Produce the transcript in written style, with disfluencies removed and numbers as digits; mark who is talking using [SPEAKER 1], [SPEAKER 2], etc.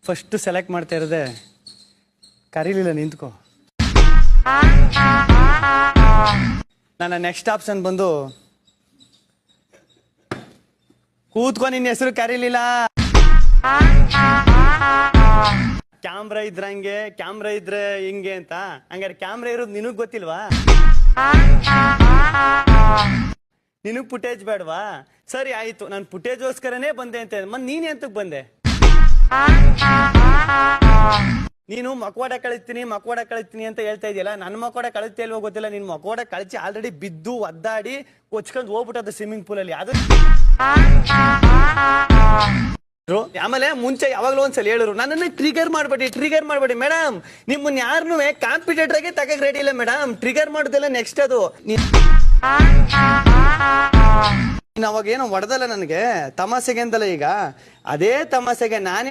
[SPEAKER 1] First select ಮಾಡ್ತಾ ಇರೋದೆ ಕರೀಲಿಲ್ಲ ನಿಂತ್ಕೋ. ನನ್ನ ನೆಕ್ಸ್ಟ್ ಆಪ್ಷನ್ ಬಂದು ಕೂತ್ಕೊ, ನಿನ್ನ ಹೆಸರು ಕರೀಲಿಲ್ಲ. ಕ್ಯಾಮ್ರಾ ಇದ್ರಂಗೆ, ಕ್ಯಾಮ್ರಾ ಇದ್ರೆ ಹಿಂಗೆ ಅಂತ. ಹಂಗಾರೆ ಕ್ಯಾಮ್ರಾ ಇರೋದು ನಿನಗ್ ಗೊತ್ತಿಲ್ವಾ? ನಿನಗ್ ಫುಟೇಜ್ ಬೇಡವಾ? ಸರಿ ಆಯ್ತು, ನಾನು ಫುಟೇಜ್ಗೋಸ್ಕರನೇ ಬಂದೆ ಅಂತ. ಮತ್ ನೀನ್ ಎಂತಕ್ ಬಂದೆ? ನೀನು ಮಕ್ವಾಡ ಕಳಿಸ್ತೀನಿ ಅಂತ ಹೇಳ್ತಾ ಇದೆಯಲ್ಲ, ನನ್ನ ಮಕ್ವಾಡ ಕಳಿಸ್ತಾ ಇಲ್ವೋ ಗೊತ್ತಿಲ್ಲ. ನಿನ್ ಮಕ್ವಾಡ ಕಳಿಸಿ ಆಲ್ರೆಡಿ ಬಿದ್ದು ಒದ್ದಾಡಿ ಕೊಚ್ಕೊಂಡ್ ಹೋಗ್ಬಿಟ್ಟದ ಸ್ವಿಮ್ಮಿಂಗ್ ಪೂಲ್ ಅಲ್ಲಿ. ಅದು ಆಮೇಲೆ ಮುಂಚೆ ಯಾವಾಗ್ಲೂ ಒಂದ್ಸಲ ಹೇಳಿದ್ರು, ನನ್ನನ್ನು ಟ್ರಿಗರ್ ಮಾಡಬೇಡಿ ಮೇಡಮ್. ನಿಮ್ಮನ್ನ ಯಾರನ್ನೂ ಕಾಂಪಿಟೇಟರ್ ಆಗಿ ತಗಕ್ ರೆಡಿ ಇಲ್ಲ ಮೇಡಮ್. ಟ್ರಿಗರ್ ಮಾಡೋದಿಲ್ಲ ನೆಕ್ಸ್ಟ್. ಅದು ಅವಾಗ ಏನೋ ಹೊಡೆದಲ್ಲ ನನಗೆ, ತಮಾಷೆಗೆ ಅಂತಲ್ಲ. ಈಗ ಅದೇ ತಮಾಷೆಗೆ ನಾನೇ